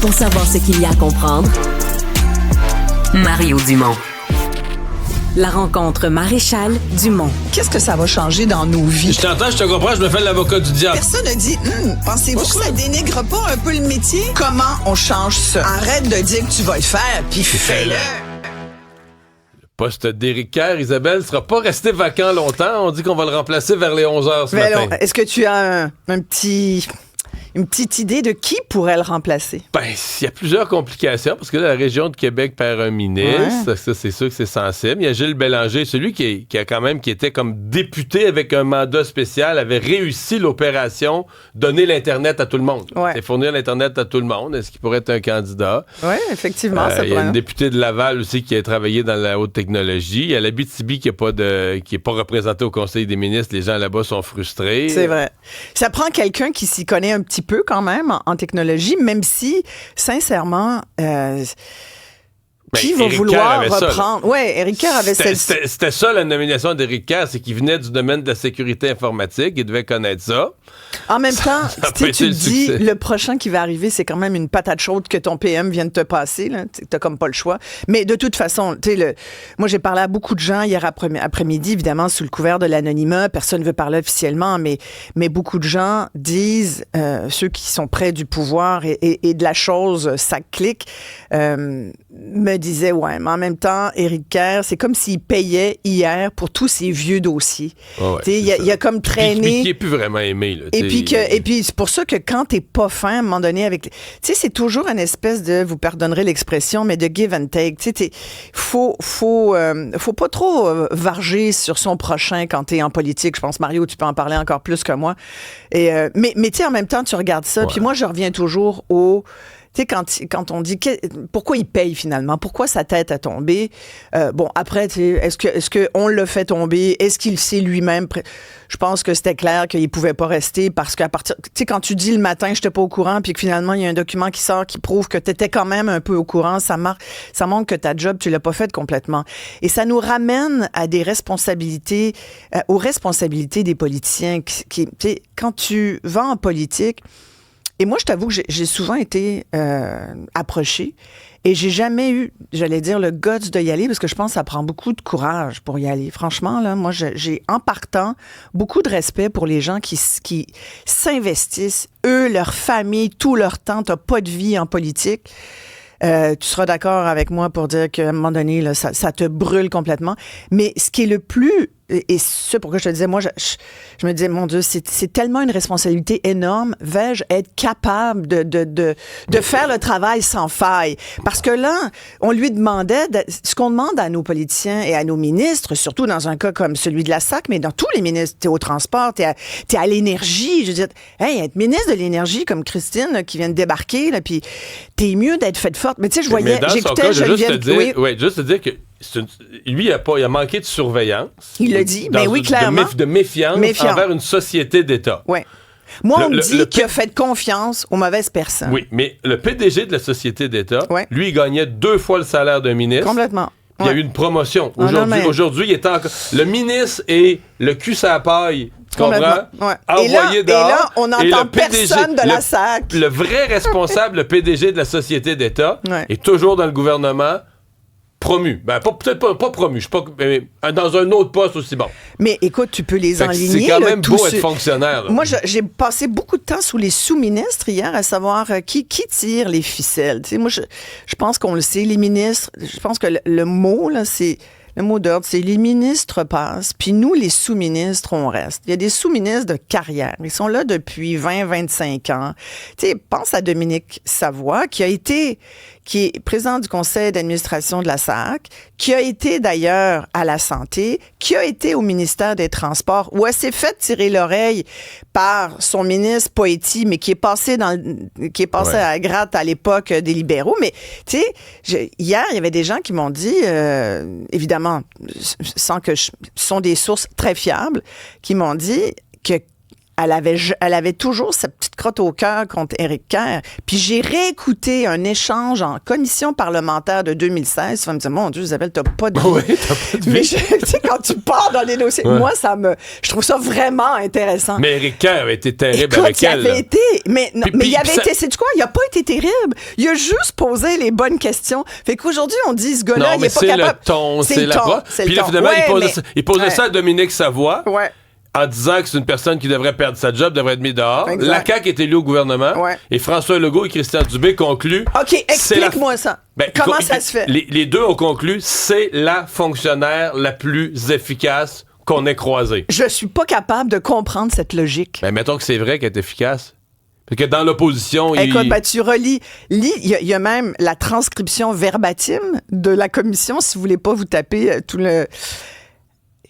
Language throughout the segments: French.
Pour savoir ce qu'il y a à comprendre, Mario Dumont. La rencontre Maréchal Dumont. Qu'est-ce que ça va changer dans nos vies? Je t'entends, je te comprends, je me fais l'avocat du diable. Personne n'a dit, pensez-vous que ça dénigre pas un peu le métier? Comment on change ça? Arrête de dire que tu vas le faire, puis fais-le. Le poste d'Éric Kerr, Isabelle, sera pas resté vacant longtemps. On dit qu'on va le remplacer vers les 11h ce matin. Est-ce que tu as une petite idée de qui pourrait le remplacer? Ben, il y a plusieurs complications, parce que là, la région de Québec perd un ministre. Ouais. Ça, c'est sûr que c'est sensible. Il y a Gilles Bélanger, celui qui était comme député avec un mandat spécial, avait réussi l'opération donner l'Internet à tout le monde. Ouais. C'est fournir l'Internet à tout le monde. Est-ce qu'il pourrait être un candidat? Oui, effectivement. Il y a une députée de Laval aussi qui a travaillé dans la haute technologie. Il y a l'Abitibi qui est pas représenté au Conseil des ministres. Les gens là-bas sont frustrés. C'est vrai. Ça prend quelqu'un qui s'y connaît un petit peu quand même en technologie, même si, sincèrement, qui va vouloir reprendre? Oui, Éric Kerr avait C'était ça la nomination d'Éric Kerr, c'est qu'il venait du domaine de la sécurité informatique, il devait connaître ça. En même temps, tu te dis, le prochain qui va arriver, c'est quand même une patate chaude que ton PM vient de te passer. T'as comme pas le choix. Mais de toute façon, moi j'ai parlé à beaucoup de gens hier après-midi, évidemment, sous le couvert de l'anonymat. Personne ne veut parler officiellement, mais beaucoup de gens disent, ceux qui sont près du pouvoir et de la chose, ça clique, me disaient, ouais, mais en même temps, Éric Kerr, c'est comme s'il payait hier pour tous ces vieux dossiers. Oh ouais, il a comme traîné. Puis qui n'est plus vraiment aimé. Là, et puis c'est pour ça que quand t'es pas fin, à un moment donné, avec. Tu sais, c'est toujours une espèce de, vous pardonnerez l'expression, mais de give and take. Tu sais, faut pas trop varger sur son prochain quand t'es en politique. Je pense, Mario, tu peux en parler encore plus que moi. Mais tu sais, en même temps, tu regardes ça. Ouais. Puis moi, je reviens toujours au. Tu sais, quand on dit pourquoi il paye finalement, pourquoi sa tête a tombé, bon, après, est-ce que on l'a fait tomber, est-ce qu'il sait lui-même, je pense que c'était clair qu'il pouvait pas rester parce qu'à partir, tu sais, quand tu dis le matin, j'étais pas au courant, puis que finalement, il y a un document qui sort qui prouve que t'étais quand même un peu au courant, ça montre que ta job, tu l'as pas faite complètement. Et ça nous ramène à des responsabilités, aux responsabilités des politiciens tu sais, quand tu vas en politique. Et moi, je t'avoue que j'ai souvent été approchée et j'ai jamais eu, j'allais dire, le guts de y aller parce que je pense que ça prend beaucoup de courage pour y aller. Franchement, là, moi, j'ai en partant beaucoup de respect pour les gens qui s'investissent, eux, leur famille, tout leur temps. T'as pas de vie en politique. Tu seras d'accord avec moi pour dire qu'à un moment donné, là, ça te brûle complètement. Mais ce qui est le plus... Et c'est pourquoi je te disais, moi, je me disais, mon Dieu, c'est tellement une responsabilité énorme. Vais-je être capable de faire le travail sans faille? Parce que là, on lui demandait, ce qu'on demande à nos politiciens et à nos ministres, surtout dans un cas comme celui de la SAC, mais dans tous les ministres, t'es au transport, t'es à l'énergie. Je veux dire, hey, être ministre de l'énergie comme Christine, là, qui vient de débarquer, là, puis t'es mieux d'être faite forte. Mais tu sais, j'écoutais Geneviève... Juste te dire que lui, il a manqué de surveillance. Il l'a dit, mais oui, clairement. De méfiance envers une société d'État. Oui. Moi, on me dit qu'il a fait confiance aux mauvaises personnes. Oui, mais le PDG de la société d'État, lui, il gagnait 2 fois le salaire d'un ministre. Complètement. Il y a eu une promotion. Aujourd'hui, il est encore... Le ministre est le cul sur la paille. Tu comprends? Ouais. Envoyé dehors. Et là, on n'entend personne de la SAC. Le vrai responsable, le PDG de la société d'État, est toujours dans le gouvernement. Promu. Ben, peut-être pas promu. Je suis pas, mais dans un autre poste aussi bon. Mais écoute, tu peux les enligner. C'est quand même beau être fonctionnaire. Là. Moi, j'ai passé beaucoup de temps sous les sous-ministres hier à savoir qui tire les ficelles. Tu sais, moi, je pense qu'on le sait. Les ministres, je pense que le mot, là, c'est... Le mot d'ordre, c'est les ministres passent, puis nous, les sous-ministres, on reste. Il y a des sous-ministres de carrière. Ils sont là depuis 20-25 ans. Tu sais, pense à Dominique Savoie, qui est président du conseil d'administration de la SAC, qui a été d'ailleurs à la santé, qui a été au ministère des Transports, où elle s'est fait tirer l'oreille par son ministre Poetti, mais qui est passé à la gratte à l'époque des libéraux. Mais, tu sais, hier, il y avait des gens qui m'ont dit, évidemment, sans que ce sont des sources très fiables, qui m'ont dit que elle avait toujours sa petite crotte au cœur contre Éric Kerr. Puis j'ai réécouté un échange en commission parlementaire de 2016. Tu vas me dire, mon Dieu, Isabelle, t'as pas de vie. Oui, t'as pas de vie. Mais tu sais, quand tu pars dans les dossiers, moi, je trouve ça vraiment intéressant. Mais Éric Kerr avait été terrible Écoute, avec elle. Il avait été, mais il avait ça... été, sais-tu quoi? Il a pas été terrible. Il a juste posé les bonnes questions. Fait qu'aujourd'hui, on dit, ce gars-là, il est pas capable. Non, mais c'est le ton, c'est la voix. Puis là, finalement, il posait ça à Dominique Savoie. Ouais. En disant que c'est une personne qui devrait perdre sa job, devrait être mise dehors. Exact. La CAQ est élue au gouvernement. Ouais. Et François Legault et Christian Dubé concluent... OK, explique-moi ça. Comment ça se fait? Les deux ont conclu, c'est la fonctionnaire la plus efficace qu'on ait croisée. Je suis pas capable de comprendre cette logique. Ben, mettons que c'est vrai qu'elle est efficace. Parce que dans l'opposition... Écoute, tu relis... Il y a même la transcription verbatim de la commission, si vous voulez pas vous taper tout le...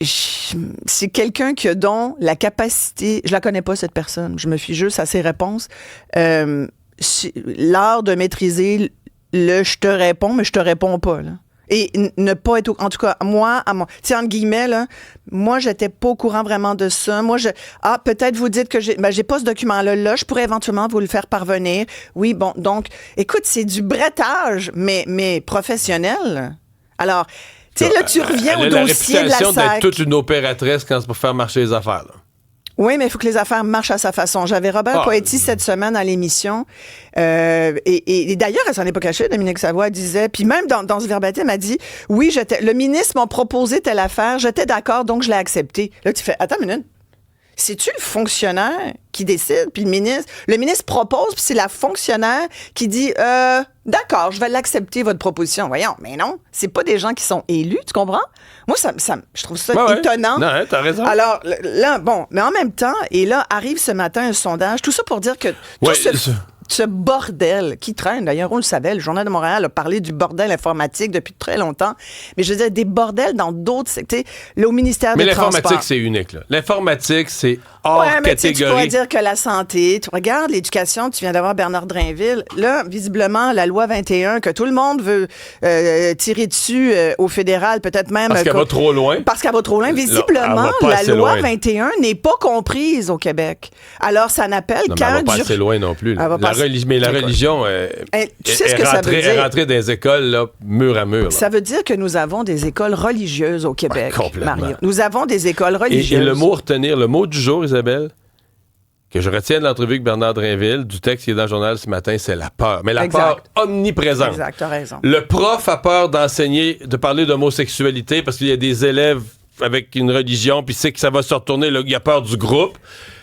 C'est quelqu'un qui a donc la capacité, je la connais pas cette personne, je me fie juste à ses réponses, l'art de maîtriser le je te réponds, mais je te réponds pas, là. Et ne pas être... En tout cas, moi, tu sais, entre guillemets, là, moi, j'étais pas au courant vraiment de ça. Moi, peut-être vous dites que j'ai pas ce document-là, là, je pourrais éventuellement vous le faire parvenir. Oui, bon, donc, écoute, c'est du brettage, mais professionnel. Alors... Tu sais, là, tu reviens au dossier de la SAC. Elle a la réputation d'être toute une opératrice quand c'est pour faire marcher les affaires, là. Oui, mais il faut que les affaires marchent à sa façon. J'avais Robert Poetti cette semaine à l'émission. Et d'ailleurs, elle s'en est pas cachée. Dominique Savoie disait, puis même dans ce verbatim, elle a dit, oui, le ministre m'a proposé telle affaire, j'étais d'accord, donc je l'ai accepté. Là, tu fais, attends une minute. C'est-tu le fonctionnaire qui décide, puis le ministre propose, puis c'est la fonctionnaire qui dit d'accord, je vais l'accepter, votre proposition. Voyons, mais non, c'est pas des gens qui sont élus, tu comprends? Moi, je trouve ça étonnant. Non, t'as raison. Alors, là, bon, mais en même temps, et là, arrive ce matin un sondage, tout ça pour dire que ce bordel qui traîne, d'ailleurs, on le savait, le Journal de Montréal a parlé du bordel informatique depuis très longtemps, mais je veux dire, des bordels dans d'autres secteurs, là, au ministère des Transports. Mais l'informatique, c'est unique, là. L'informatique, c'est hors catégorie. Tu pourrais dire que la santé, tu regardes l'éducation, tu viens d'avoir Bernard Drainville, là, visiblement, la loi 21, que tout le monde veut tirer dessus au fédéral, peut-être même... Parce qu'elle va trop loin. Parce qu'elle va trop loin. Visiblement, la loi 21 n'est pas comprise au Québec. Alors, ça n'appelle qu'à... Elle va pas assez loin non plus. Mais la religion tu sais ce que ça veut dire? est rentrée dans les écoles, là, mur à mur. Là. Ça veut dire que nous avons des écoles religieuses au Québec, Mario. Nous avons des écoles religieuses. Et le mot retenir, le mot du jour, Isabelle, que je retiens de l'entrevue avec Bernard Drainville, du texte qui est dans le journal ce matin, c'est la peur. Mais la peur omniprésente. Exact, t'as raison. Le prof a peur d'enseigner, de parler d'homosexualité parce qu'il y a des élèves avec une religion, puis c'est que ça va se retourner, là, il y a peur du groupe.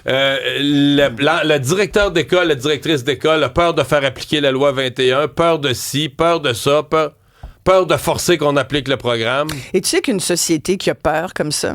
La directeur d'école, la directrice d'école a peur de faire appliquer la loi 21, peur de ci, peur de ça, peur de forcer qu'on applique le programme. Et tu sais qu'une société qui a peur comme ça,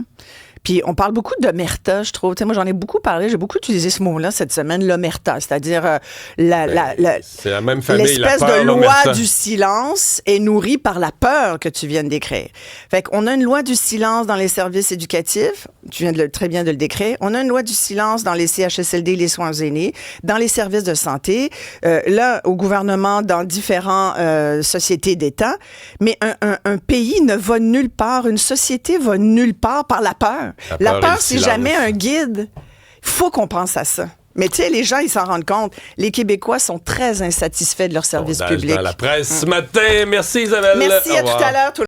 puis on parle beaucoup d'omerta, je trouve. Tu sais, moi, j'en ai beaucoup parlé, j'ai beaucoup utilisé ce mot-là cette semaine, l'omerta, c'est-à-dire c'est la même famille, l'espèce la peur, de loi l'omerta. du silence est nourrie par la peur que tu viens de décrire. Fait qu'on a une loi du silence dans les services éducatifs, tu viens très bien de le décrire. On a une loi du silence dans les CHSLD, les soins aînés, dans les services de santé, là, au gouvernement, dans différentes sociétés d'État. Mais un pays ne va nulle part, une société va nulle part par la peur. La peur, c'est jamais un guide. Il faut qu'on pense à ça. Mais tu sais, les gens, ils s'en rendent compte. Les Québécois sont très insatisfaits de leur service public. Dans la presse ce matin. Merci, Isabelle. Merci, à tout à l'heure.